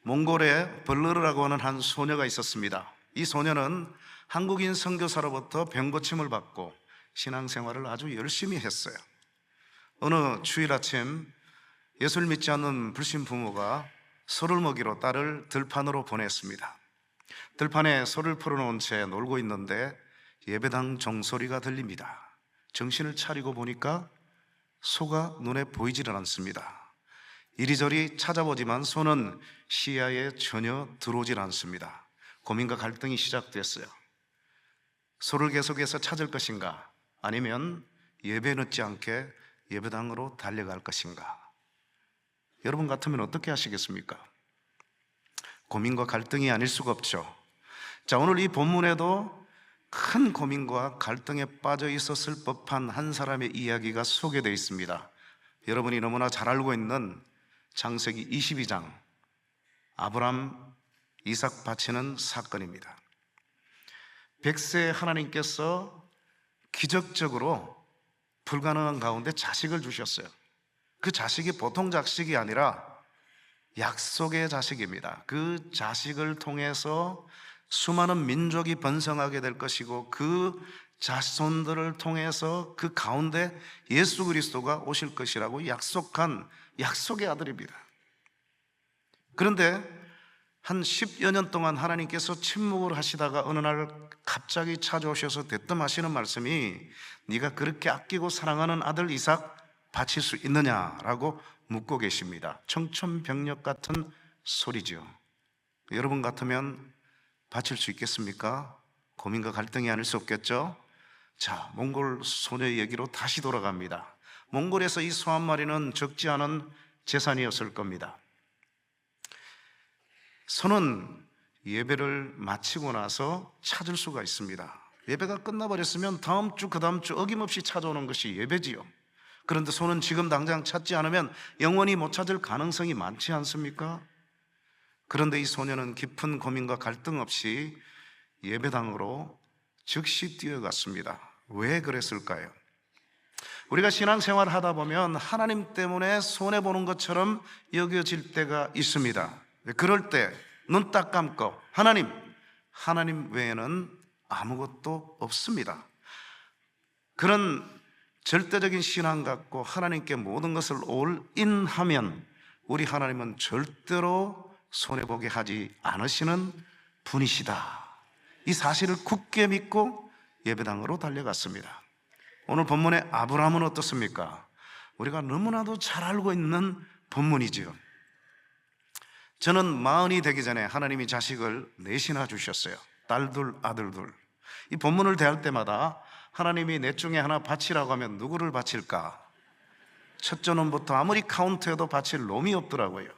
몽골에 벌르르라고 하는 한 소녀가 있었습니다. 이 소녀는 한국인 선교사로부터 병고침을 받고 신앙생활을 아주 열심히 했어요. 어느 주일 아침 예수를 믿지 않는 불신 부모가 소를 먹이러 딸을 들판으로 보냈습니다. 들판에 소를 풀어놓은 채 놀고 있는데 예배당 종소리가 들립니다. 정신을 차리고 보니까 소가 눈에 보이지를 않습니다. 이리저리 찾아보지만 소는 시야에 전혀 들어오질 않습니다. 고민과 갈등이 시작됐어요. 소를 계속해서 찾을 것인가, 아니면 예배 늦지 않게 예배당으로 달려갈 것인가? 여러분 같으면 어떻게 하시겠습니까? 고민과 갈등이 아닐 수가 없죠. 자, 오늘 이 본문에도 큰 고민과 갈등에 빠져 있었을 법한 한 사람의 이야기가 소개되어 있습니다. 여러분이 너무나 잘 알고 있는 창세기 22장, 아브람, 이삭 바치는 사건입니다. 백세 하나님께서 기적적으로 불가능한 가운데 자식을 주셨어요. 그 자식이 보통 자식이 아니라 약속의 자식입니다. 그 자식을 통해서 수많은 민족이 번성하게 될 것이고, 그 자손들을 통해서 그 가운데 예수 그리스도가 오실 것이라고 약속한 약속의 아들입니다. 그런데 한 10여 년 동안 하나님께서 침묵을 하시다가 어느 날 갑자기 찾아오셔서 대뜸하시는 말씀이, 네가 그렇게 아끼고 사랑하는 아들 이삭 바칠 수 있느냐라고 묻고 계십니다. 청천벽력 같은 소리죠. 여러분 같으면 바칠 수 있겠습니까? 고민과 갈등이 아닐 수 없겠죠? 자, 몽골 소녀의 얘기로 다시 돌아갑니다. 몽골에서 이 소 한 마리는 적지 않은 재산이었을 겁니다. 소는 예배를 마치고 나서 찾을 수가 있습니다. 예배가 끝나버렸으면 다음 주, 그 다음 주 어김없이 찾아오는 것이 예배지요. 그런데 소는 지금 당장 찾지 않으면 영원히 못 찾을 가능성이 많지 않습니까? 그런데 이 소녀는 깊은 고민과 갈등 없이 예배당으로 즉시 뛰어갔습니다. 왜 그랬을까요? 우리가 신앙생활을 하다 보면 하나님 때문에 손해보는 것처럼 여겨질 때가 있습니다. 그럴 때 눈 딱 감고 하나님 외에는 아무것도 없습니다. 그런 절대적인 신앙 갖고 하나님께 모든 것을 올인하면 우리 하나님은 절대로 손해보게 하지 않으시는 분이시다. 이 사실을 굳게 믿고 예배당으로 달려갔습니다. 오늘 본문의 아브라함은 어떻습니까? 우리가 너무나도 잘 알고 있는 본문이지요. 저는 40이 되기 전에 하나님이 자식을 넷이나 주셨어요. 딸 둘, 아들 둘. 이 본문을 대할 때마다 하나님이 넷 중에 하나 바치라고 하면 누구를 바칠까? 첫째 놈부터 아무리 카운트해도 바칠 놈이 없더라고요.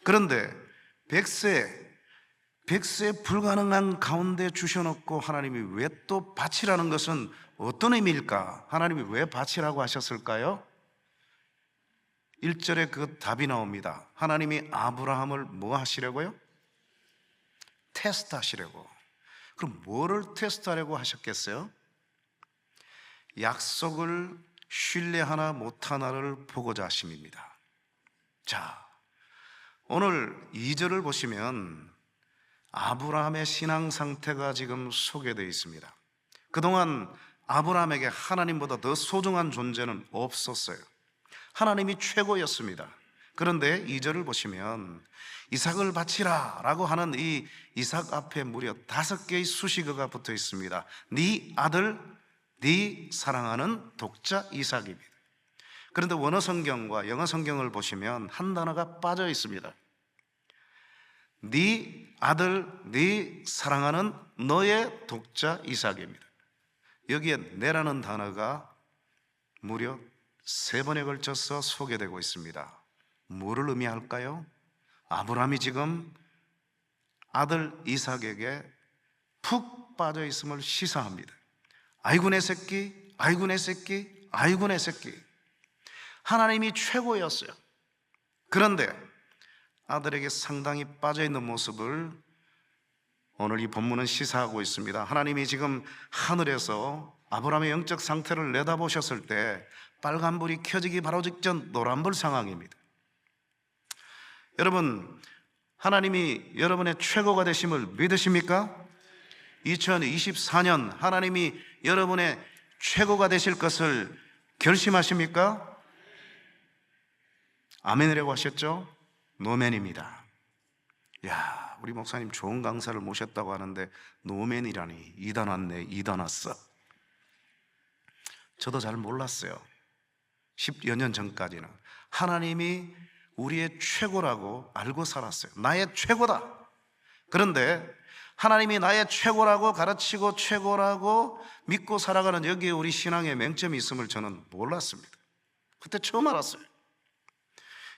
그런데 백세 불가능한 가운데 주셔놓고 하나님이 왜 또 바치라는 것은 어떤 의미일까? 하나님이 왜 바치라고 하셨을까요? 1절에 그 답이 나옵니다. 하나님이 아브라함을 뭐 하시려고요? 테스트 하시려고. 그럼 뭐를 테스트하려고 하셨겠어요? 약속을 신뢰하나 못하나를 보고자 하심입니다. 자, 오늘 2절을 보시면 아브라함의 신앙 상태가 지금 소개되어 있습니다. 그동안 아브라함에게 하나님보다 더 소중한 존재는 없었어요. 하나님이 최고였습니다. 그런데 2절을 보시면 이삭을 바치라 라고 하는 이 이삭 앞에 무려 5개의 수식어가 붙어 있습니다. 네 아들, 네 사랑하는 독자 이삭입니다. 그런데 원어 성경과 영어 성경을 보시면 한 단어가 빠져 있습니다. 네 아들, 네 사랑하는 너의 독자 이삭입니다. 여기에 내라는 단어가 무려 3번에 걸쳐서 소개되고 있습니다. 뭐를 의미할까요? 아브라함이 지금 아들 이삭에게 푹 빠져 있음을 시사합니다. 아이고 내 새끼, 아이고 내 새끼, 아이고 내 새끼. 하나님이 최고였어요. 그런데 아들에게 상당히 빠져 있는 모습을 오늘 이 본문은 시사하고 있습니다. 하나님이 지금 하늘에서 아브라함의 영적 상태를 내다보셨을 때 빨간불이 켜지기 바로 직전 노란불 상황입니다. 여러분, 하나님이 여러분의 최고가 되심을 믿으십니까? 2024년 하나님이 여러분의 최고가 되실 것을 결심하십니까? 아멘이라고 하셨죠? 노맨입니다. 야, 우리 목사님 좋은 강사를 모셨다고 하는데 노맨이라니. 이단 왔네, 이단 왔어. 저도 잘 몰랐어요. 10여 년 전까지는 하나님이 우리의 최고라고 알고 살았어요. 나의 최고다. 그런데 하나님이 나의 최고라고 가르치고 최고라고 믿고 살아가는 여기에 우리 신앙의 맹점이 있음을 저는 몰랐습니다. 그때 처음 알았어요.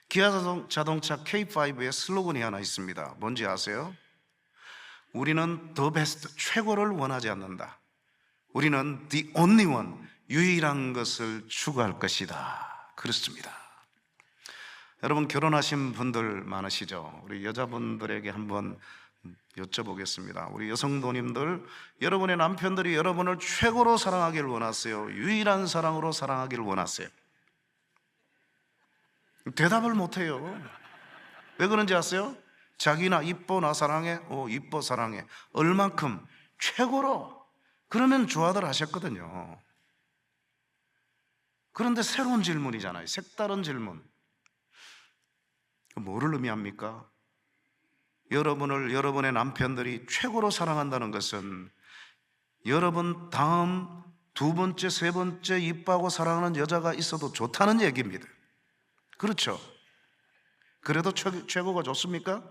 기아 자동차 K5의 슬로건이 하나 있습니다. 뭔지 아세요? 우리는 the best, 최고를 원하지 않는다. 우리는 the only one, 유일한 것을 추구할 것이다. 그렇습니다. 여러분, 결혼하신 분들 많으시죠? 우리 여자분들에게 한번 여쭤보겠습니다. 우리 여성도님들, 여러분의 남편들이 여러분을 최고로 사랑하길 원하세요? 유일한 사랑으로 사랑하길 원하세요? 대답을 못해요. 왜 그런지 아세요? 자기나 이뻐, 나 사랑해? 이뻐, 사랑해. 얼만큼? 최고로. 그러면 좋아들 하셨거든요. 그런데 새로운 질문이잖아요. 색다른 질문. 뭐를 의미합니까? 여러분을 여러분의 남편들이 최고로 사랑한다는 것은 여러분 다음 두 번째, 세 번째 이뻐하고 사랑하는 여자가 있어도 좋다는 얘기입니다. 그렇죠? 그래도 최고가 좋습니까?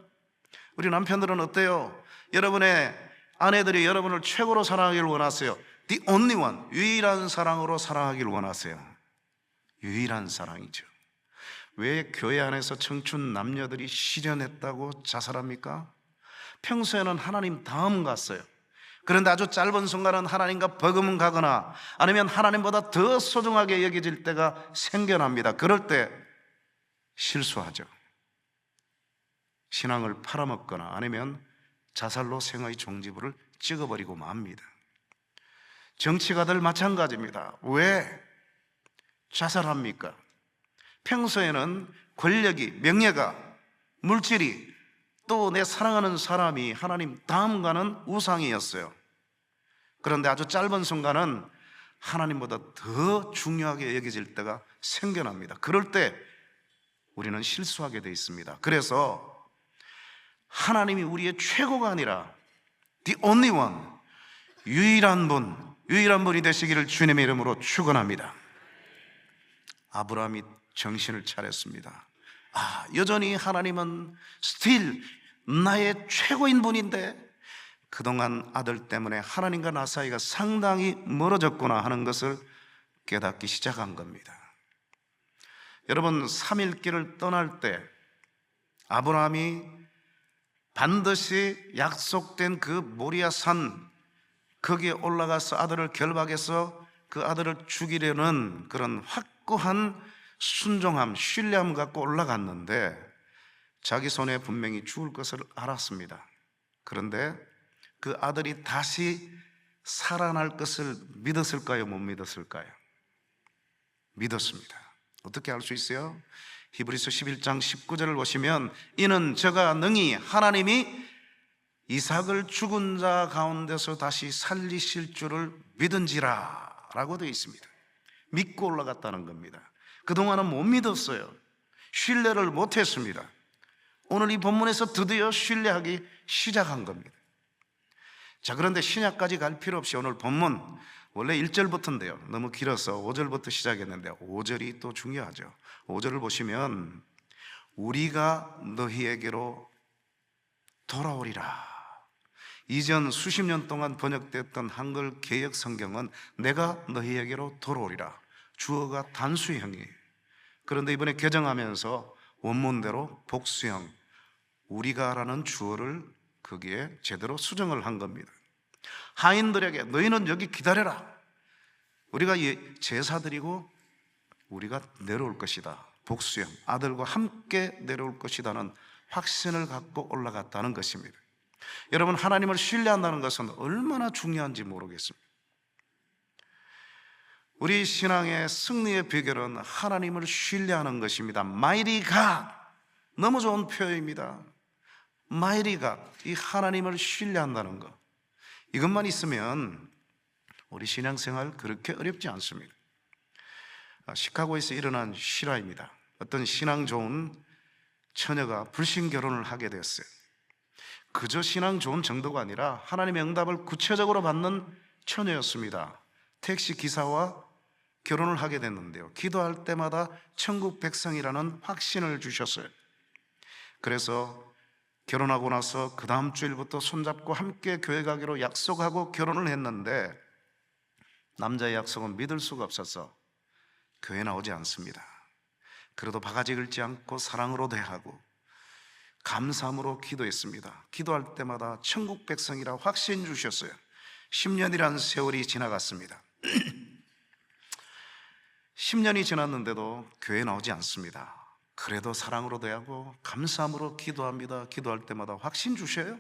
우리 남편들은 어때요? 여러분의 아내들이 여러분을 최고로 사랑하길 원하세요? The only one, 유일한 사랑으로 사랑하길 원하세요? 유일한 사랑이죠. 왜 교회 안에서 청춘 남녀들이 실현했다고 자살합니까? 평소에는 하나님 다음 갔어요. 그런데 아주 짧은 순간은 하나님과 버금은 가거나 아니면 하나님보다 더 소중하게 여겨질 때가 생겨납니다. 그럴 때 실수하죠. 신앙을 팔아먹거나 아니면 자살로 생의 종지부를 찍어버리고 맙니다. 정치가들 마찬가지입니다. 왜 자살합니까? 평소에는 권력이, 명예가, 물질이, 또 내 사랑하는 사람이 하나님 다음 가는 우상이었어요. 그런데 아주 짧은 순간은 하나님보다 더 중요하게 여겨질 때가 생겨납니다. 그럴 때 우리는 실수하게 되어 있습니다. 그래서 하나님이 우리의 최고가 아니라 the only one, 유일한 분이 되시기를 주님의 이름으로 축원합니다. 아브라함이 정신을 차렸습니다. 여전히 하나님은 still 나의 최고인 분인데 그동안 아들 때문에 하나님과 나 사이가 상당히 멀어졌구나 하는 것을 깨닫기 시작한 겁니다. 여러분, 3일길을 떠날 때 아브라함이 반드시 약속된 그 모리아 산 거기에 올라가서 아들을 결박해서 그 아들을 죽이려는 그런 확고한 순종함, 신뢰함 갖고 올라갔는데 자기 손에 분명히 죽을 것을 알았습니다. 그런데 그 아들이 다시 살아날 것을 믿었을까요? 못 믿었을까요? 믿었습니다. 어떻게 알 수 있어요? 히브리서 11장 19절을 보시면 이는 저가 능히 하나님이 이삭을 죽은 자 가운데서 다시 살리실 줄을 믿은지라 라고 되어 있습니다. 믿고 올라갔다는 겁니다. 그동안은 못 믿었어요. 신뢰를 못했습니다. 오늘 이 본문에서 드디어 신뢰하기 시작한 겁니다. 자, 그런데 신약까지 갈 필요 없이 오늘 본문 원래 1절부터인데요 너무 길어서 5절부터 시작했는데 5절이 또 중요하죠. 5절을 보시면 우리가 너희에게로 돌아오리라. 이전 수십 년 동안 번역됐던 한글 개역 성경은 내가 너희에게로 돌아오리라. 주어가 단수형이에요. 그런데 이번에 개정하면서 원문대로 복수형 우리가라는 주어를 거기에 제대로 수정을 한 겁니다. 하인들에게 너희는 여기 기다려라. 우리가 제사 드리고 우리가 내려올 것이다. 복수형 아들과 함께 내려올 것이다는 확신을 갖고 올라갔다는 것입니다. 여러분, 하나님을 신뢰한다는 것은 얼마나 중요한지 모르겠습니다. 우리 신앙의 승리의 비결은 하나님을 신뢰하는 것입니다. Mighty God, 너무 좋은 표현입니다. 마이리가 이 하나님을 신뢰한다는 것, 이것만 있으면 우리 신앙생활 그렇게 어렵지 않습니다. 시카고에서 일어난 실화입니다. 어떤 신앙 좋은 처녀가 불신 결혼을 하게 되었어요. 그저 신앙 좋은 정도가 아니라 하나님의 응답을 구체적으로 받는 처녀였습니다. 택시 기사와 결혼을 하게 됐는데요, 기도할 때마다 천국 백성이라는 확신을 주셨어요. 그래서 결혼하고 나서 그 다음 주일부터 손잡고 함께 교회 가기로 약속하고 결혼을 했는데, 남자의 약속은 믿을 수가 없어서 교회 나오지 않습니다. 그래도 바가지 긁지 않고 사랑으로 대하고 감사함으로 기도했습니다. 기도할 때마다 천국 백성이라 확신 주셨어요. 10년이란 세월이 지나갔습니다. 10년이 지났는데도 교회 나오지 않습니다. 그래도 사랑으로 대하고 감사함으로 기도합니다. 기도할 때마다 확신 주셔요.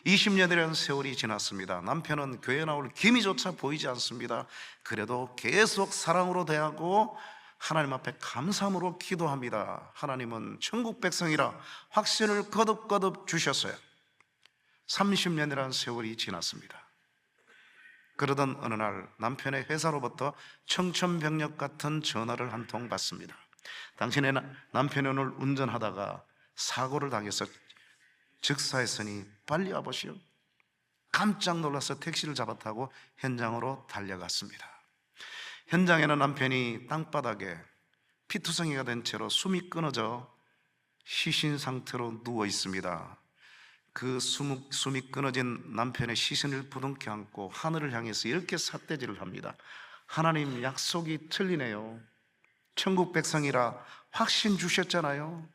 20년이라는 세월이 지났습니다. 남편은 교회 나올 기미조차 보이지 않습니다. 그래도 계속 사랑으로 대하고 하나님 앞에 감사함으로 기도합니다. 하나님은 천국 백성이라 확신을 거듭거듭 주셨어요. 30년이라는 세월이 지났습니다. 그러던 어느 날 남편의 회사로부터 청천벽력 같은 전화를 한 통 받습니다. 당신의 남편이 오늘 운전하다가 사고를 당해서 즉사했으니 빨리 와보시오. 깜짝 놀라서 택시를 잡아 타고 현장으로 달려갔습니다. 현장에는 남편이 땅바닥에 피투성이가 된 채로 숨이 끊어져 시신 상태로 누워 있습니다. 그 숨이 끊어진 남편의 시신을 부둥켜 안고 하늘을 향해서 이렇게 삿대질을 합니다. 하나님, 약속이 틀리네요. 천국 백성이라 확신 주셨잖아요.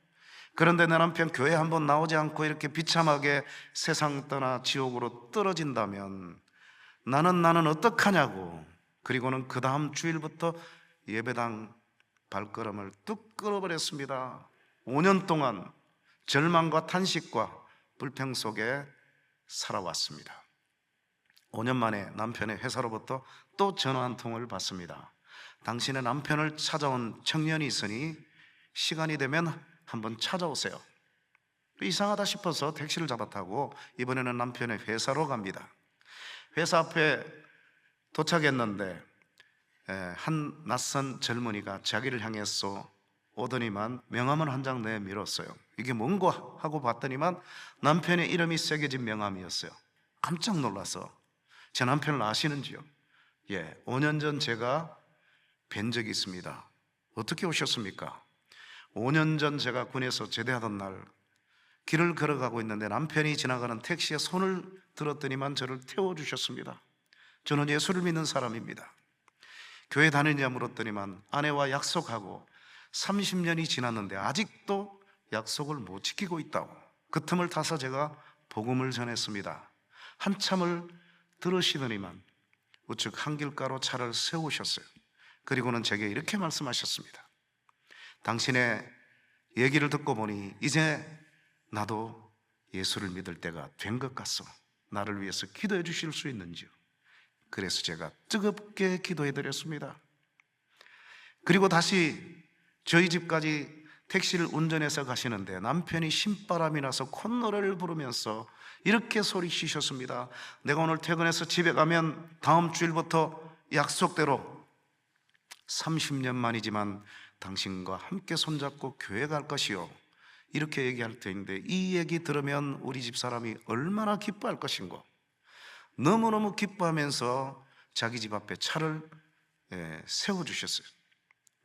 그런데 내 남편 교회 한번 나오지 않고 이렇게 비참하게 세상 떠나 지옥으로 떨어진다면 나는 어떡하냐고. 그리고는 그 다음 주일부터 예배당 발걸음을 뚝 끊어버렸습니다. 5년 동안 절망과 탄식과 불평 속에 살아왔습니다. 5년 만에 남편의 회사로부터 또 전화 한 통을 받습니다. 당신의 남편을 찾아온 청년이 있으니 시간이 되면 한번 찾아오세요. 이상하다 싶어서 택시를 잡아 타고 이번에는 남편의 회사로 갑니다. 회사 앞에 도착했는데 한 낯선 젊은이가 자기를 향해서 오더니만 명함을 한 장 내밀었어요. 이게 뭔가 하고 봤더니만 남편의 이름이 새겨진 명함이었어요. 깜짝 놀라서 제 남편을 아시는지요? 5년 전 제가 뵌 적이 있습니다. 어떻게 오셨습니까? 5년 전 제가 군에서 제대하던 날 길을 걸어가고 있는데 남편이 지나가는 택시에 손을 들었더니만 저를 태워주셨습니다. 저는 예수를 믿는 사람입니다. 교회 다니냐 물었더니만 아내와 약속하고 30년이 지났는데 아직도 약속을 못 지키고 있다고. 그 틈을 타서 제가 복음을 전했습니다. 한참을 들으시더니만 우측 한길가로 차를 세우셨어요. 그리고는 제게 이렇게 말씀하셨습니다. 당신의 얘기를 듣고 보니 이제 나도 예수를 믿을 때가 된 것 같소. 나를 위해서 기도해 주실 수 있는지요? 그래서 제가 뜨겁게 기도해 드렸습니다. 그리고 다시 저희 집까지 택시를 운전해서 가시는데 남편이 신바람이 나서 콧노래를 부르면서 이렇게 소리치셨습니다. 내가 오늘 퇴근해서 집에 가면 다음 주일부터 약속대로 30년 만이지만 당신과 함께 손잡고 교회 갈 것이요, 이렇게 얘기할 텐데 이 얘기 들으면 우리 집 사람이 얼마나 기뻐할 것인고. 너무너무 기뻐하면서 자기 집 앞에 차를 세워주셨어요.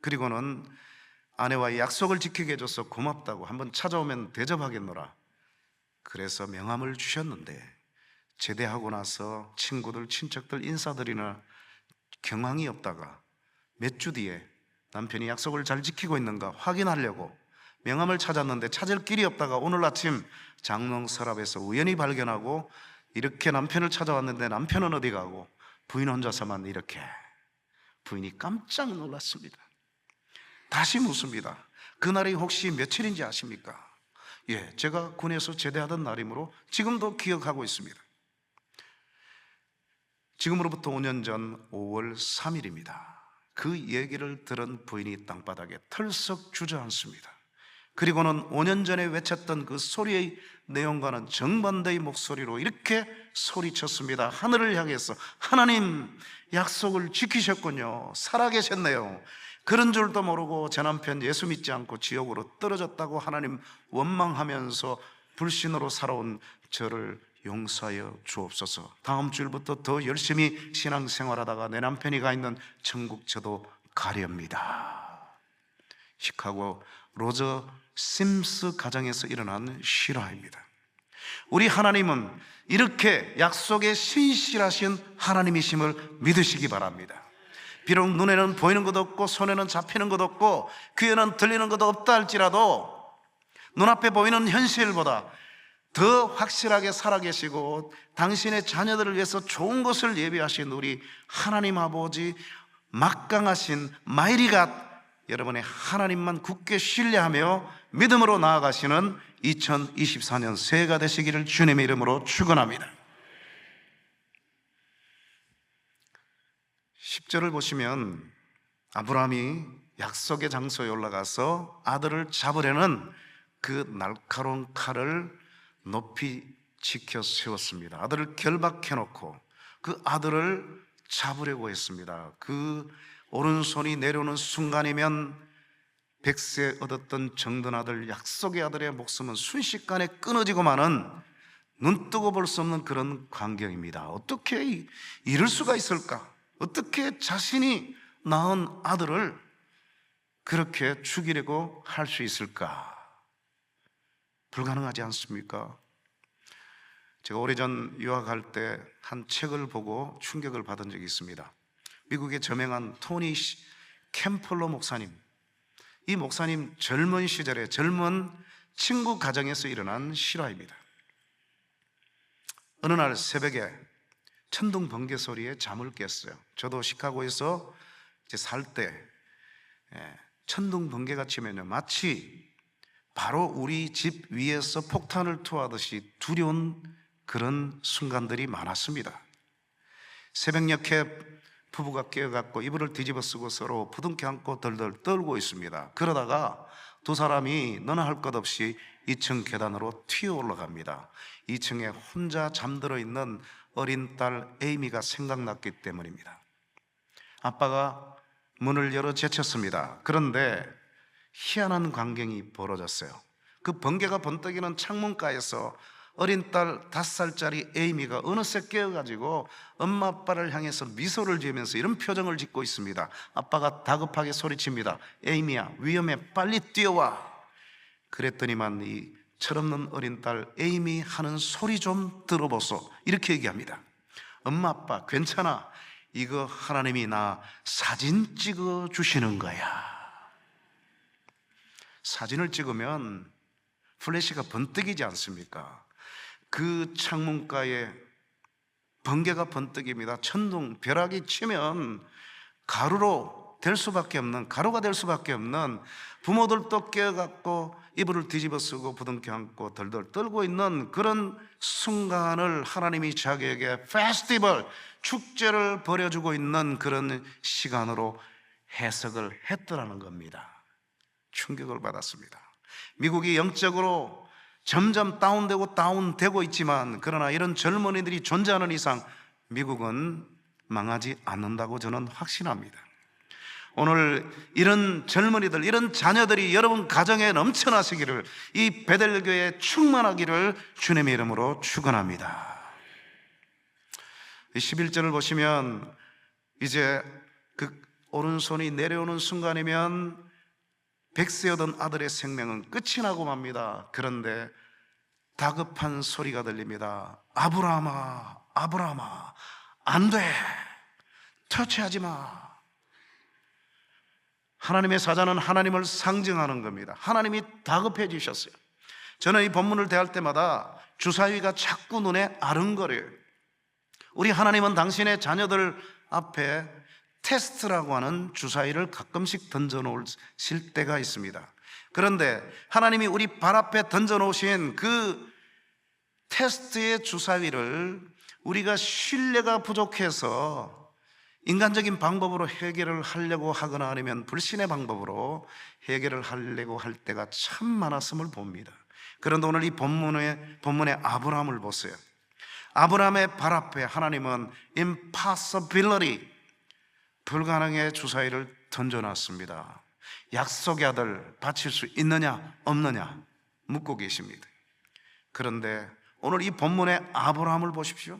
그리고는 아내와의 약속을 지키게 해줘서 고맙다고 한번 찾아오면 대접하겠노라. 그래서 명함을 주셨는데 제대하고 나서 친구들 친척들 인사드리나 경황이 없다가 몇 주 뒤에 남편이 약속을 잘 지키고 있는가 확인하려고 명함을 찾았는데 찾을 길이 없다가 오늘 아침 장롱 서랍에서 우연히 발견하고 이렇게 남편을 찾아왔는데 남편은 어디 가고 부인 혼자서만 이렇게. 부인이 깜짝 놀랐습니다. 다시 묻습니다. 그날이 혹시 며칠인지 아십니까? 제가 군에서 제대하던 날이므로 지금도 기억하고 있습니다. 지금으로부터 5년 전 5월 3일입니다. 그 얘기를 들은 부인이 땅바닥에 털썩 주저앉습니다. 그리고는 5년 전에 외쳤던 그 소리의 내용과는 정반대의 목소리로 이렇게 소리쳤습니다. 하늘을 향해서, 하나님 약속을 지키셨군요. 살아계셨네요. 그런 줄도 모르고 제 남편 예수 믿지 않고 지옥으로 떨어졌다고 하나님 원망하면서 불신으로 살아온 저를 용서하여 주옵소서. 다음 주일부터 더 열심히 신앙생활하다가 내 남편이 가 있는 천국 저도 가렵니다. 시카고 로저 심스 가정에서 일어난 실화입니다. 우리 하나님은 이렇게 약속에 신실하신 하나님이심을 믿으시기 바랍니다. 비록 눈에는 보이는 것도 없고 손에는 잡히는 것도 없고 귀에는 들리는 것도 없다 할지라도 눈앞에 보이는 현실보다 더 확실하게 살아계시고 당신의 자녀들을 위해서 좋은 것을 예비하신 우리 하나님 아버지, 막강하신 마이리갓 여러분의 하나님만 굳게 신뢰하며 믿음으로 나아가시는 2024년 새해가 되시기를 주님의 이름으로 축원합니다. 10절을 보시면 아브라함이 약속의 장소에 올라가서 아들을 잡으려는 그 날카로운 칼을 높이 지켜 세웠습니다. 아들을 결박해 놓고 그 아들을 잡으려고 했습니다. 그 오른손이 내려오는 순간이면 100세 얻었던 정든 아들, 약속의 아들의 목숨은 순식간에 끊어지고 마는 눈뜨고 볼 수 없는 그런 광경입니다. 어떻게 이럴 수가 있을까? 어떻게 자신이 낳은 아들을 그렇게 죽이려고 할 수 있을까? 불가능하지 않습니까? 제가 오래전 유학할 때 한 책을 보고 충격을 받은 적이 있습니다. 미국의 저명한 토니 캠플러 목사님, 이 목사님 젊은 시절에 젊은 친구 가정에서 일어난 실화입니다. 어느 날 새벽에 천둥 번개 소리에 잠을 깼어요. 저도 시카고에서 살 때 천둥 번개가 치면요, 마치 바로 우리 집 위에서 폭탄을 투하하듯이 두려운 그런 순간들이 많았습니다. 새벽녘에 부부가 깨어갖고 이불을 뒤집어 쓰고 서로 부둥켜 안고 덜덜 떨고 있습니다. 그러다가 두 사람이 너나 할 것 없이 2층 계단으로 튀어 올라갑니다. 2층에 혼자 잠들어 있는 어린 딸 에이미가 생각났기 때문입니다. 아빠가 문을 열어 제쳤습니다. 그런데 희한한 광경이 벌어졌어요. 그 번개가 번뜩이는 창문가에서 어린 딸 5살짜리 에이미가 어느새 깨어가지고 엄마 아빠를 향해서 미소를 지으면서 이런 표정을 짓고 있습니다. 아빠가 다급하게 소리칩니다. 에이미야, 위험해, 빨리 뛰어와. 그랬더니만 이 철없는 어린 딸 에이미 하는 소리 좀 들어보소. 이렇게 얘기합니다. 엄마 아빠 괜찮아, 이거 하나님이 나 사진 찍어 주시는 거야. 사진을 찍으면 플래시가 번뜩이지 않습니까? 그 창문가에 번개가 번뜩입니다. 천둥, 벼락이 치면 가루가 될 수밖에 없는, 부모들도 깨어갖고 이불을 뒤집어 쓰고 부둥켜 안고 덜덜 떨고 있는 그런 순간을 하나님이 자기에게 페스티벌, 축제를 벌여주고 있는 그런 시간으로 해석을 했더라는 겁니다. 충격을 받았습니다. 미국이 영적으로 점점 다운되고 있지만, 그러나 이런 젊은이들이 존재하는 이상 미국은 망하지 않는다고 저는 확신합니다. 오늘 이런 젊은이들, 이런 자녀들이 여러분 가정에 넘쳐나시기를, 이 베델교회에 충만하기를 주님의 이름으로 축원합니다. 11절을 보시면 이제 그 오른손이 내려오는 순간이면 100세여던 아들의 생명은 끝이 나고 맙니다. 그런데 다급한 소리가 들립니다. 아브라함아, 아브라함아, 안 돼, 터치하지 마. 하나님의 사자는 하나님을 상징하는 겁니다. 하나님이 다급해지셨어요. 저는 이 본문을 대할 때마다 주사위가 자꾸 눈에 아른거려요. 우리 하나님은 당신의 자녀들 앞에 테스트라고 하는 주사위를 가끔씩 던져놓으실 때가 있습니다. 그런데 하나님이 우리 발 앞에 던져놓으신 그 테스트의 주사위를 우리가 신뢰가 부족해서 인간적인 방법으로 해결을 하려고 하거나 아니면 불신의 방법으로 해결을 하려고 할 때가 참 많았음을 봅니다. 그런데 오늘 이 본문의 아브라함을 보세요. 아브라함의 발 앞에 하나님은 impossibility, 불가능의 주사위를 던져놨습니다. 약속의 아들 바칠 수 있느냐 없느냐 묻고 계십니다. 그런데 오늘 이 본문의 아브라함을 보십시오.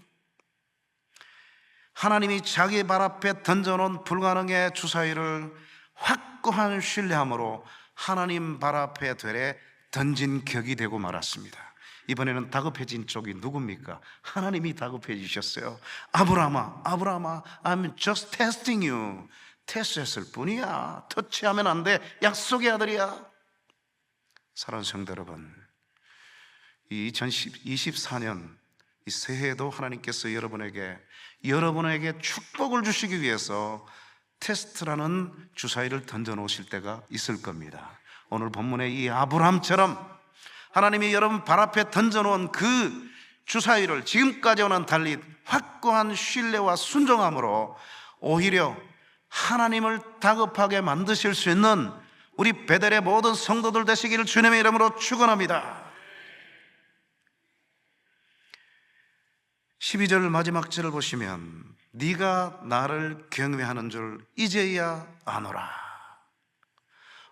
하나님이 자기 발 앞에 던져놓은 불가능의 주사위를 확고한 신뢰함으로 하나님 발 앞에 되레 던진 격이 되고 말았습니다. 이번에는 다급해진 쪽이 누굽니까? 하나님이 다급해지셨어요. 아브라함아, 아브라함아, I'm just testing you. 테스트했을 뿐이야. 터치하면 안 돼. 약속의 아들이야. 사랑하는 성도 여러분, 이 2024년 이 새해에도 하나님께서 여러분에게 축복을 주시기 위해서 테스트라는 주사위를 던져 놓으실 때가 있을 겁니다. 오늘 본문의 이 아브라함처럼 하나님이 여러분 발 앞에 던져 놓은 그 주사위를 지금까지와는 달리 확고한 신뢰와 순종함으로 오히려 하나님을 다급하게 만드실 수 있는 우리 베델의 모든 성도들 되시기를 주님의 이름으로 축원합니다. 12절 마지막 절을 보시면 네가 나를 경외하는 줄 이제야 아노라.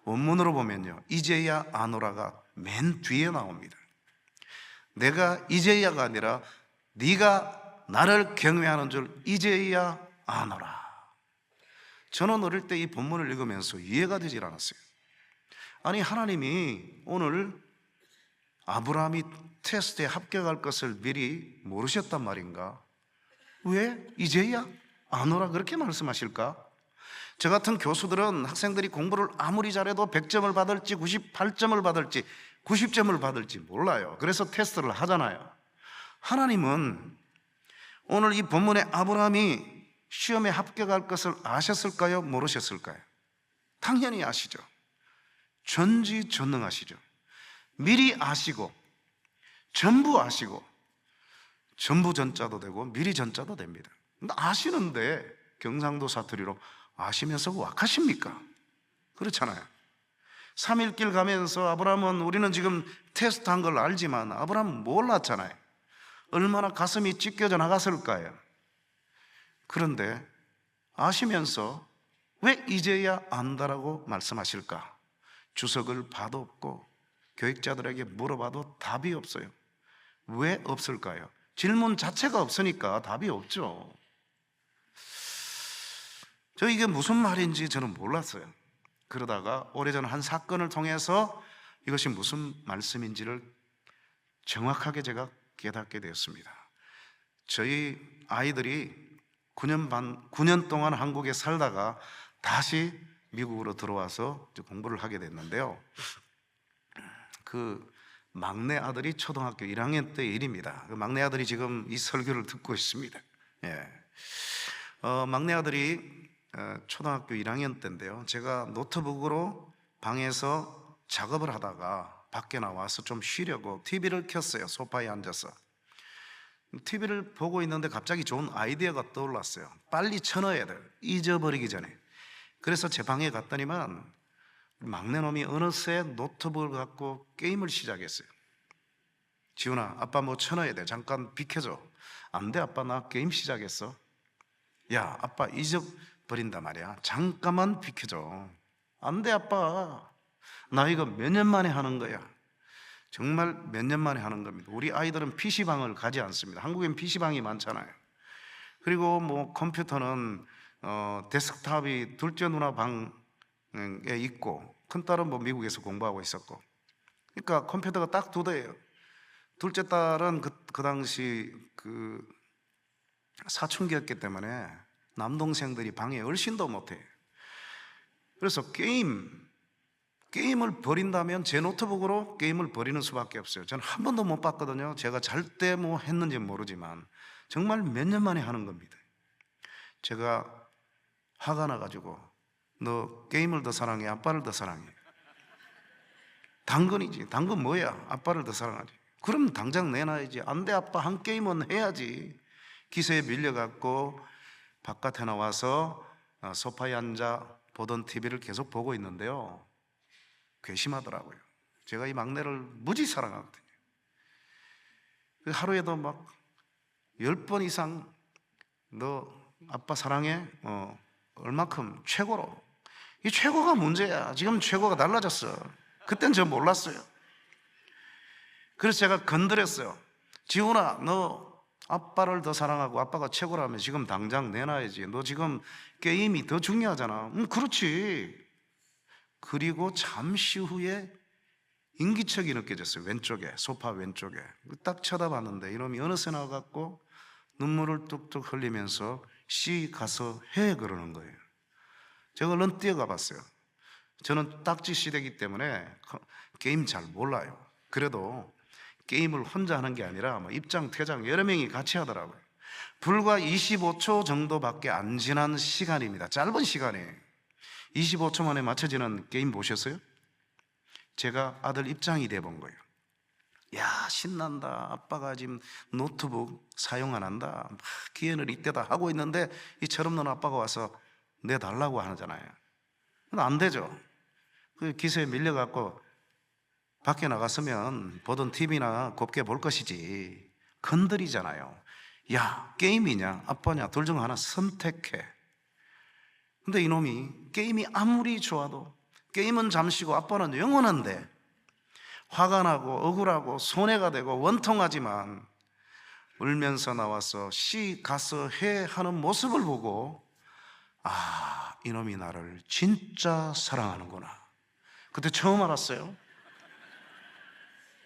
원문으로 보면요, 이제야 아노라가 맨 뒤에 나옵니다. 내가 이제야가 아니라 네가 나를 경외하는 줄 이제야 아노라. 저는 어릴 때 이 본문을 읽으면서 이해가 되질 않았어요. 아니, 하나님이 오늘 아브라함이 테스트에 합격할 것을 미리 모르셨단 말인가? 왜 이제야 아노라 그렇게 말씀하실까? 저 같은 교수들은 학생들이 공부를 아무리 잘해도 100점을 받을지 98점을 받을지 90점을 받을지 몰라요. 그래서 테스트를 하잖아요. 하나님은 오늘 이 본문의 아브라함이 시험에 합격할 것을 아셨을까요? 모르셨을까요? 당연히 아시죠. 전지전능하시죠. 미리 아시고 전부 아시고 전부 전자도 되고 미리 전자도 됩니다. 근데 아시는데 경상도 사투리로 아시면서 왁하십니까? 그렇잖아요. 3일길 가면서 아브라함은 우리는 지금 테스트한 걸 알지만 아브라함은 몰랐잖아요. 얼마나 가슴이 찢겨져 나갔을까요? 그런데 아시면서 왜 이제야 안다라고 말씀하실까? 주석을 봐도 없고 교육자들에게 물어봐도 답이 없어요. 왜 없을까요? 질문 자체가 없으니까 답이 없죠. 이게 무슨 말인지 저는 몰랐어요. 그러다가 오래전 한 사건을 통해서 이것이 무슨 말씀인지를 정확하게 제가 깨닫게 되었습니다. 저희 아이들이 9년 동안 한국에 살다가 다시 미국으로 들어와서 공부를 하게 됐는데요. 그 막내 아들이 초등학교 1학년 때 일입니다. 그 막내 아들이 지금 이 설교를 듣고 있습니다. 막내 아들이 초등학교 1학년 때인데요. 제가 노트북으로 방에서 작업을 하다가 밖에 나와서 좀 쉬려고 TV를 켰어요. 소파에 앉아서 TV를 보고 있는데 갑자기 좋은 아이디어가 떠올랐어요. 빨리 쳐넣어야 돼요. 잊어버리기 전에. 그래서 제 방에 갔더니만 막내놈이 어느새 노트북을 갖고 게임을 시작했어요. 지훈아, 아빠 뭐 쳐넣어야 돼. 잠깐 비켜줘. 안 돼, 아빠 나 게임 시작했어. 야, 아빠 잊어버린단 말이야. 잠깐만 비켜줘. 안 돼, 아빠. 나 이거 몇 년 만에 하는 거야. 정말 몇 년 만에 하는 겁니다. 우리 아이들은 PC방을 가지 않습니다. 한국엔 PC방이 많잖아요. 그리고 뭐 컴퓨터는 데스크탑이 둘째 누나 방에 있고 큰딸은 뭐 미국에서 공부하고 있었고, 그러니까 컴퓨터가 딱 두 대예요. 둘째 딸은 그 당시 그 사춘기였기 때문에 남동생들이 방에 얼씬도 못해요. 그래서 게임을 버린다면 제 노트북으로 게임을 버리는 수밖에 없어요. 저는 한 번도 못 봤거든요. 제가 잘 때 뭐 했는지 모르지만 정말 몇 년 만에 하는 겁니다. 제가 화가 나가지고 너 게임을 더 사랑해, 아빠를 더 사랑해? 당근이지. 당근 뭐야? 아빠를 더 사랑하지. 그럼 당장 내놔야지. 안 돼, 아빠 한 게임은 해야지. 기세에 밀려갖고 바깥에 나와서 소파에 앉아 보던 TV를 계속 보고 있는데요, 괘씸하더라고요. 제가 이 막내를 무지 사랑하거든요. 하루에도 막 10번 이상 너 아빠 사랑해? 얼마큼? 최고로. 이 최고가 문제야. 지금 최고가 달라졌어. 그땐 저 몰랐어요. 그래서 제가 건드렸어요. 지훈아, 너 아빠를 더 사랑하고 아빠가 최고라면 지금 당장 내놔야지. 너 지금 게임이 더 중요하잖아. 그렇지. 그리고 잠시 후에 인기척이 느껴졌어요. 왼쪽에, 소파 왼쪽에. 딱 쳐다봤는데 이놈이 어느새 나와갖고 눈물을 뚝뚝 흘리면서 씨 가서 해 그러는 거예요. 제가 얼른 뛰어가 봤어요. 저는 딱지 시대이기 때문에 게임 잘 몰라요. 그래도 게임을 혼자 하는 게 아니라 입장, 퇴장 여러 명이 같이 하더라고요. 불과 25초 정도밖에 안 지난 시간입니다. 짧은 시간이에요. 25초 만에 맞춰지는 게임 보셨어요? 제가 아들 입장이 돼 본 거예요. 야, 신난다. 아빠가 지금 노트북 사용 안 한다. 막 기회는 이때다 하고 있는데 이 철없는 아빠가 와서 내달라고 하잖아요. 안 되죠. 그 기세에 밀려갖고 밖에 나갔으면 보던 TV나 곱게 볼 것이지. 건드리잖아요. 야, 게임이냐 아빠냐 둘 중 하나 선택해. 근데 이놈이 게임이 아무리 좋아도 게임은 잠시고 아빠는 영원한데 화가 나고 억울하고 손해가 되고 원통하지만 울면서 나와서 씨 가서 해 하는 모습을 보고 아, 이놈이 나를 진짜 사랑하는구나. 그때 처음 알았어요.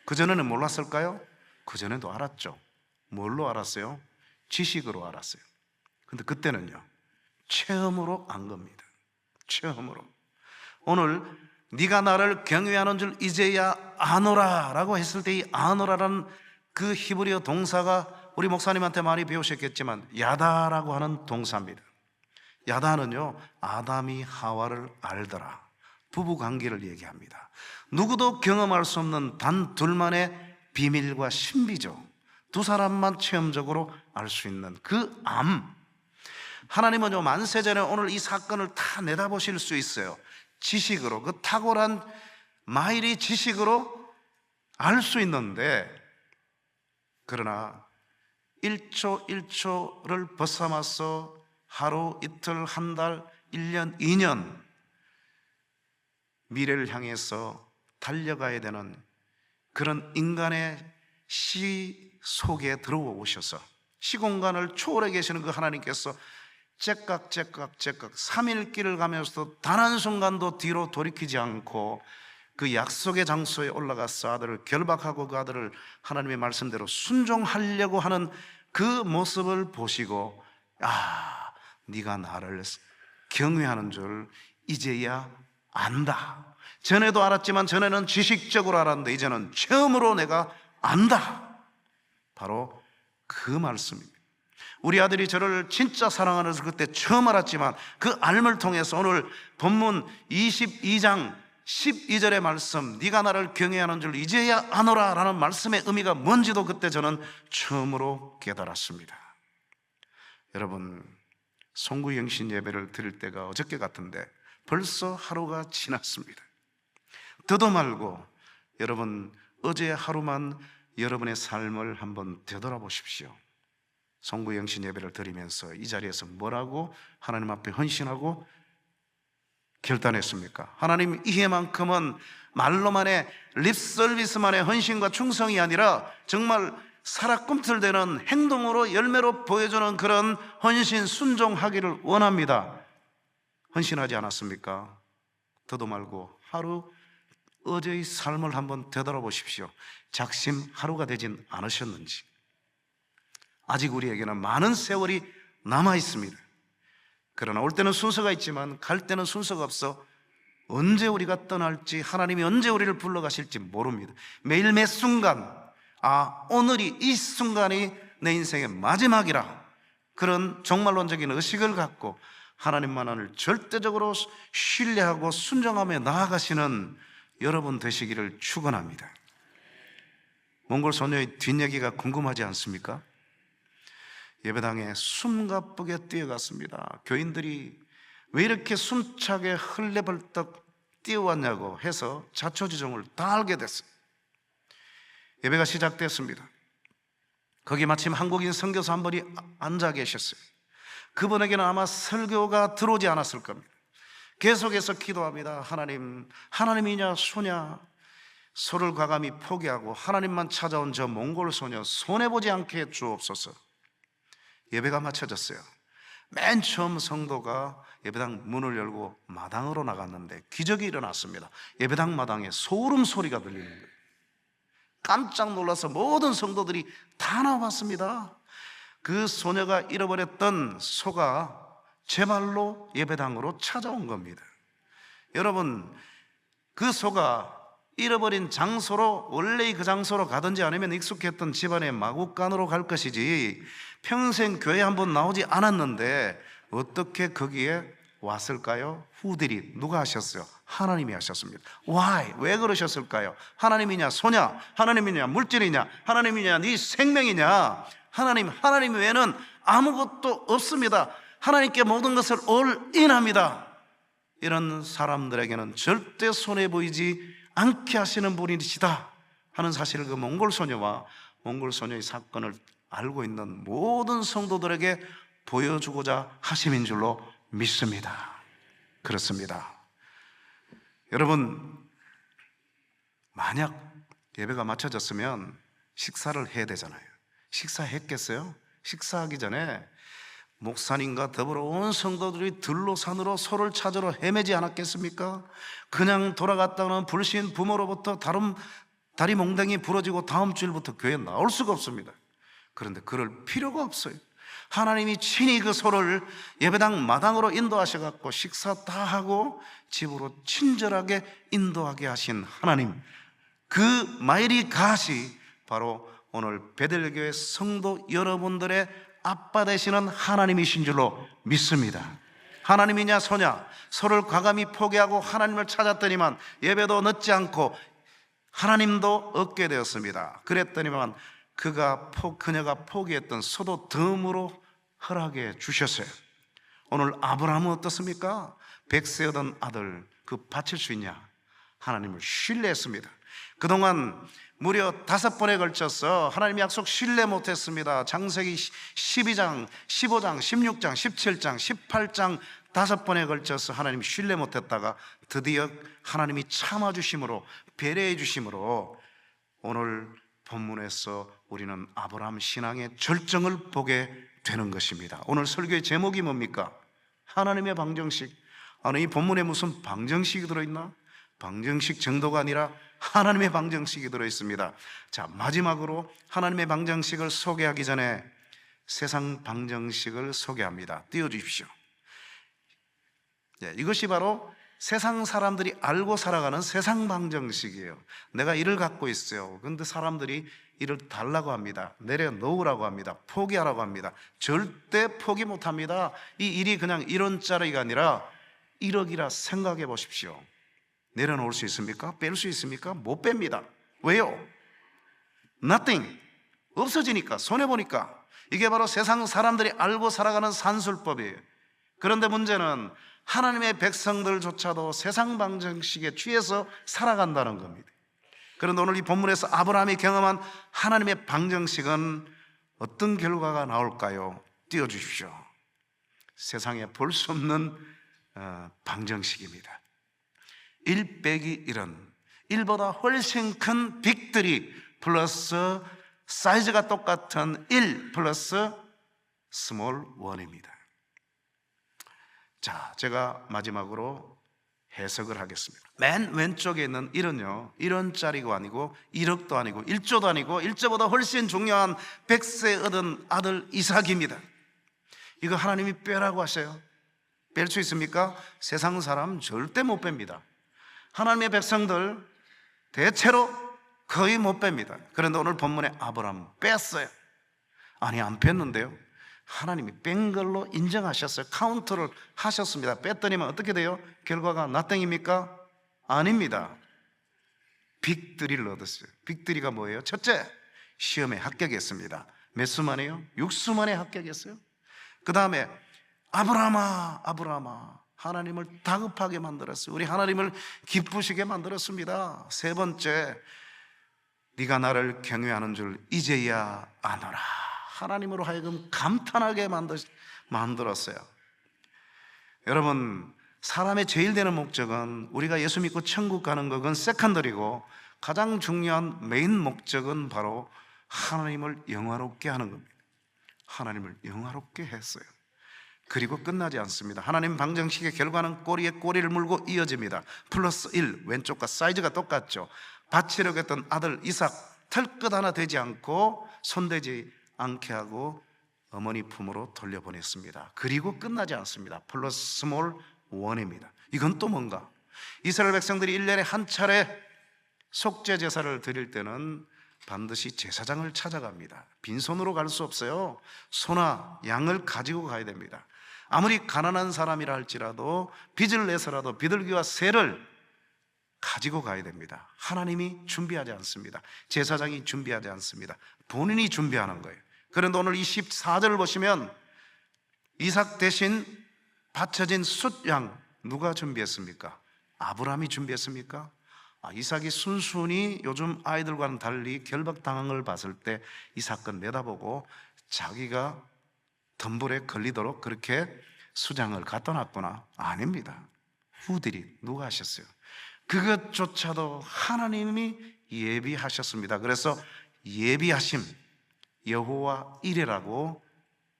그전에는 몰랐을까요? 그전에도 알았죠. 뭘로 알았어요? 지식으로 알았어요. 근데 그때는요, 체험으로 안 겁니다. 체험으로. 오늘 네가 나를 경외하는 줄 이제야 아노라 라고 했을 때 이 아노라라는 그 히브리어 동사가 우리 목사님한테 많이 배우셨겠지만 야다라고 하는 동사입니다. 야다는요, 아담이 하와를 알더라, 부부관계를 얘기합니다. 누구도 경험할 수 없는 단 둘만의 비밀과 신비죠. 두 사람만 체험적으로 알 수 있는 그 암. 하나님은요, 만세전에 오늘 이 사건을 다 내다보실 수 있어요. 지식으로, 그 탁월한 마일이 지식으로 알 수 있는데, 그러나 1초 1초를 벗삼아서 하루, 이틀, 한 달, 1년, 2년 미래를 향해서 달려가야 되는 그런 인간의 시 속에 들어오셔서 시공간을 초월해 계시는 그 하나님께서 째깍째깍 3일 길을 가면서도 단 한순간도 뒤로 돌이키지 않고 그 약속의 장소에 올라가서 아들을 결박하고 그 아들을 하나님의 말씀대로 순종하려고 하는 그 모습을 보시고 아, 네가 나를 경외하는 줄 이제야 안다. 전에도 알았지만 전에는 지식적으로 알았는데 이제는 체험으로 내가 안다. 바로 그 말씀입니다. 우리 아들이 저를 진짜 사랑하는 것을 그때 처음 알았지만 그 알을 통해서 오늘 본문 22장 12절의 말씀, 네가 나를 경외하는 줄 이제야 아노라 라는 말씀의 의미가 뭔지도 그때 저는 처음으로 깨달았습니다. 여러분, 송구영신 예배를 드릴 때가 어저께 같은데 벌써 하루가 지났습니다. 더도 말고 여러분, 어제 하루만 여러분의 삶을 한번 되돌아보십시오. 송구영신 예배를 드리면서 이 자리에서 뭐라고 하나님 앞에 헌신하고 결단했습니까? 하나님, 이해만큼은 말로만의 립서비스만의 헌신과 충성이 아니라 정말 살아 꿈틀대는 행동으로 열매로 보여주는 그런 헌신 순종하기를 원합니다. 헌신하지 않았습니까? 더도 말고 하루 어제의 삶을 한번 되돌아보십시오. 작심 하루가 되진 않으셨는지. 아직 우리에게는 많은 세월이 남아 있습니다. 그러나 올 때는 순서가 있지만 갈 때는 순서가 없어 언제 우리가 떠날지, 하나님이 언제 우리를 불러가실지 모릅니다. 매일 매 순간, 아, 오늘이 이 순간이 내 인생의 마지막이라, 그런 종말론적인 의식을 갖고 하나님만을 절대적으로 신뢰하고 순종하며 나아가시는 여러분 되시기를 축원합니다. 몽골 소녀의 뒷얘기가 궁금하지 않습니까? 예배당에 숨가쁘게 뛰어갔습니다. 교인들이 왜 이렇게 숨차게 헐레벌떡 뛰어왔냐고 해서 자초지종을 다 알게 됐어요. 예배가 시작됐습니다. 거기 마침 한국인 선교사 한 분이 앉아 계셨어요. 그분에게는 아마 설교가 들어오지 않았을 겁니다. 계속해서 기도합니다. 하나님, 하나님이냐 소냐, 소를 과감히 포기하고 하나님만 찾아온 저 몽골 소녀 손해보지 않게 주옵소서. 예배가 마쳐졌어요. 맨 처음 성도가 예배당 문을 열고 마당으로 나갔는데 기적이 일어났습니다. 예배당 마당에 소름 소리가 들리는 거예요. 깜짝 놀라서 모든 성도들이 다 나왔습니다. 그 소녀가 잃어버렸던 소가 제 발로 예배당으로 찾아온 겁니다. 여러분, 그 소가 잃어버린 장소로 원래 그 장소로 가든지 아니면 익숙했던 집안의 마구간으로 갈 것이지 평생 교회 한번 나오지 않았는데 어떻게 거기에 왔을까요? 후들이 누가 하셨어요? 하나님이 하셨습니다. Why? 왜 그러셨을까요? 하나님이냐 소냐? 하나님이냐 물질이냐? 하나님이냐 네 생명이냐? 하나님 외에는 아무것도 없습니다. 하나님께 모든 것을 올인합니다. 이런 사람들에게는 절대 손해보이지 않게 하시는 분이시다 하는 사실을 그 몽골 소녀와 몽골 소녀의 사건을 알고 있는 모든 성도들에게 보여주고자 하심인 줄로 믿습니다. 그렇습니다. 여러분, 만약 예배가 마쳐졌으면 식사를 해야 되잖아요. 식사했겠어요? 식사하기 전에 목사님과 더불어 온 성도들이 들로 산으로 소를 찾으러 헤매지 않았겠습니까? 그냥 돌아갔다는 불신 부모로부터 다리 몽둥이 부러지고 다음 주일부터 교회에 나올 수가 없습니다. 그런데 그럴 필요가 없어요. 하나님이 친히 그 소를 예배당 마당으로 인도하셔갖고 식사 다 하고 집으로 친절하게 인도하게 하신 하나님, 그 마일이 가시 바로 오늘 베들레교회 성도 여러분들의 아빠 되시는 하나님이신 줄로 믿습니다. 하나님이냐 소냐, 소를 과감히 포기하고 하나님을 찾았더니만 예배도 늦지 않고 하나님도 얻게 되었습니다. 그랬더니만 그녀가 포기했던 소도 덤으로 허락해 주셨어요. 오늘 아브라함은 어떻습니까? 100세 얻은 아들 그 바칠 수 있냐? 하나님을 신뢰했습니다. 그동안 무려 5번에 걸쳐서 하나님의 약속 신뢰 못했습니다. 창세기 12장, 15장, 16장, 17장, 18장 5번에 걸쳐서 하나님 신뢰 못했다가 드디어 하나님이 참아주심으로 배려해 주심으로 오늘 본문에서 우리는 아브라함 신앙의 절정을 보게 되는 것입니다. 오늘 설교의 제목이 뭡니까? 하나님의 방정식. 아니, 이 본문에 무슨 방정식이 들어있나? 방정식 정도가 아니라 하나님의 방정식이 들어있습니다. 자, 마지막으로 하나님의 방정식을 소개하기 전에 세상 방정식을 소개합니다. 띄워주십시오. 이것이 바로 세상 사람들이 알고 살아가는 세상 방정식이에요. 내가 일을 갖고 있어요. 그런데 사람들이 일을 달라고 합니다. 내려놓으라고 합니다. 포기하라고 합니다. 절대 포기 못합니다. 이 일이 그냥 1원짜리가 아니라 1억이라 생각해 보십시오. 내려놓을 수 있습니까? 뺄 수 있습니까? 못 뺍니다. 왜요? Nothing. 없어지니까, 손해보니까. 이게 바로 세상 사람들이 알고 살아가는 산술법이에요. 그런데 문제는 하나님의 백성들조차도 세상 방정식에 취해서 살아간다는 겁니다. 그런데 오늘 이 본문에서 아브라함이 경험한 하나님의 방정식은 어떤 결과가 나올까요? 띄워주십시오. 세상에 볼 수 없는 방정식입니다. 1 빼기 1은 1보다 훨씬 큰 빅들이 플러스 사이즈가 똑같은 1 플러스 스몰 1입니다. 자, 제가 마지막으로 해석을 하겠습니다. 맨 왼쪽에 있는 1은요 1원짜리가 아니고 1억도 아니고 1조도 아니고 1조보다 훨씬 중요한 100세 얻은 아들 이삭입니다. 이거 하나님이 빼라고 하셔요. 뺄 수 있습니까? 세상 사람 절대 못 뺍니다. 하나님의 백성들 대체로 거의 못 뺍니다. 그런데 오늘 본문에 아브라함 뺐어요. 아니, 안 뺐는데요, 하나님이 뺀 걸로 인정하셨어요. 카운트를 하셨습니다. 뺐더니만 어떻게 돼요? 결과가 nothing입니까? 아닙니다. 빅3를 얻었어요. 빅3가 뭐예요? 첫째, 시험에 합격했습니다. 몇 수 만에요? 6수 만에 합격했어요. 그 다음에 아브라함아, 아브라함아, 하나님을 다급하게 만들었어요. 우리 하나님을 기쁘시게 만들었습니다. 세 번째, 네가 나를 경외하는 줄 이제야 아노라. 하나님으로 하여금 감탄하게 만들었어요. 여러분, 사람의 제일 되는 목적은, 우리가 예수 믿고 천국 가는 것은 세컨더리고, 가장 중요한 메인 목적은 바로 하나님을 영화롭게 하는 겁니다. 하나님을 영화롭게 했어요. 그리고 끝나지 않습니다. 하나님 방정식의 결과는 꼬리에 꼬리를 물고 이어집니다. 플러스 1, 왼쪽과 사이즈가 똑같죠. 바치려고 했던 아들 이삭, 털끝 하나 되지 않고 손대지 않게 하고 어머니 품으로 돌려보냈습니다. 그리고 끝나지 않습니다. 플러스 스몰 1입니다. 이건 또 뭔가? 이스라엘 백성들이 1년에 한 차례 속죄 제사를 드릴 때는 반드시 제사장을 찾아갑니다. 빈손으로 갈 수 없어요. 소나 양을 가지고 가야 됩니다. 아무리 가난한 사람이라 할지라도 빚을 내서라도 비둘기와 새를 가지고 가야 됩니다. 하나님이 준비하지 않습니다. 제사장이 준비하지 않습니다. 본인이 준비하는 거예요. 그런데 오늘 24절을 보시면 이삭 대신 바쳐진 숫양 누가 준비했습니까? 아브라함이 준비했습니까? 이삭이 순순히 요즘 아이들과는 달리 결박당한 걸 봤을 때 이 사건 내다보고 자기가 덤불에 걸리도록 그렇게 수장을 갖다 놨구나. 아닙니다. 후들이 누가 하셨어요? 그것조차도 하나님이 예비하셨습니다. 그래서 예비하심, 여호와 이레라고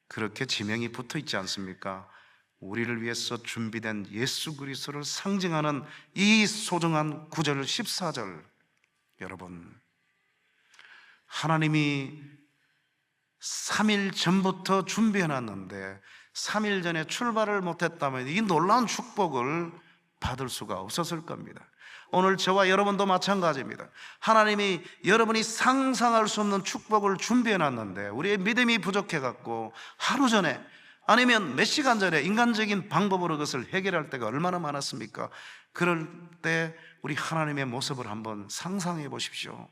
그렇게 지명이 붙어 있지 않습니까? 우리를 위해서 준비된 예수 그리스도를 상징하는 이 소중한 9절 14절, 여러분, 하나님이 3일 전부터 준비해놨는데 3일 전에 출발을 못했다면 이 놀라운 축복을 받을 수가 없었을 겁니다. 오늘 저와 여러분도 마찬가지입니다. 하나님이 여러분이 상상할 수 없는 축복을 준비해놨는데 우리의 믿음이 부족해갖고 하루 전에 아니면 몇 시간 전에 인간적인 방법으로 그것을 해결할 때가 얼마나 많았습니까? 그럴 때 우리 하나님의 모습을 한번 상상해 보십시오.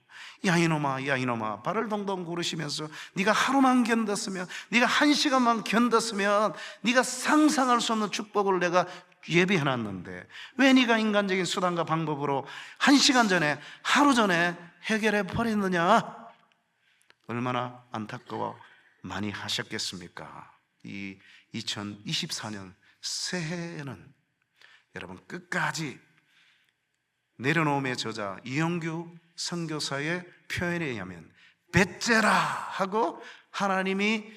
야 이놈아, 야 이놈아, 발을 동동 구르시면서 네가 하루만 견뎠으면, 네가 한 시간만 견뎠으면 네가 상상할 수 없는 축복을 내가 예비해놨는데 왜 네가 인간적인 수단과 방법으로 한 시간 전에, 하루 전에 해결해 버렸느냐? 얼마나 안타까워 많이 하셨겠습니까? 이 2024년 새해에는 여러분 끝까지 내려놓음의 저자 이영규 선교사의 표현에 의하면 배째라 하고 하나님이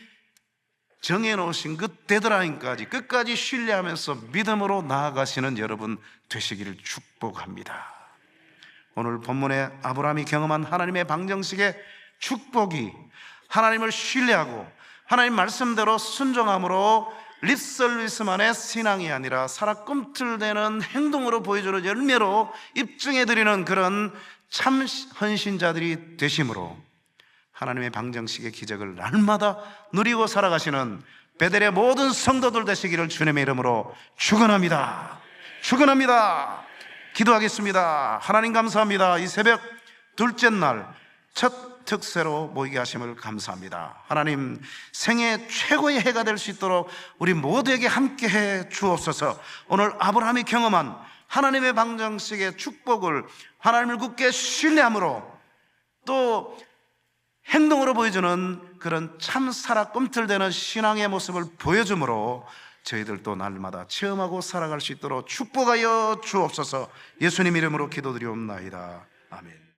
정해놓으신 그 데드라인까지 끝까지 신뢰하면서 믿음으로 나아가시는 여러분 되시기를 축복합니다. 오늘 본문에 아브라함이 경험한 하나님의 방정식의 축복이 하나님을 신뢰하고 하나님 말씀대로 순종함으로 립서비스만의 신앙이 아니라 살아 꿈틀대는 행동으로 보여주는 열매로 입증해드리는 그런 참 헌신자들이 되심으로 하나님의 방정식의 기적을 날마다 누리고 살아가시는 베델의 모든 성도들 되시기를 주님의 이름으로 축원합니다. 축원합니다. 기도하겠습니다. 하나님 감사합니다. 이 새벽 둘째 날 첫 특세로 모이게 하심을 감사합니다. 하나님, 생애 최고의 해가 될 수 있도록 우리 모두에게 함께해 주옵소서. 오늘 아브라함이 경험한 하나님의 방정식의 축복을 하나님을 굳게 신뢰함으로 또 행동으로 보여주는 그런 참 살아 꿈틀대는 신앙의 모습을 보여줌으로 저희들도 날마다 체험하고 살아갈 수 있도록 축복하여 주옵소서. 예수님 이름으로 기도드리옵나이다. 아멘.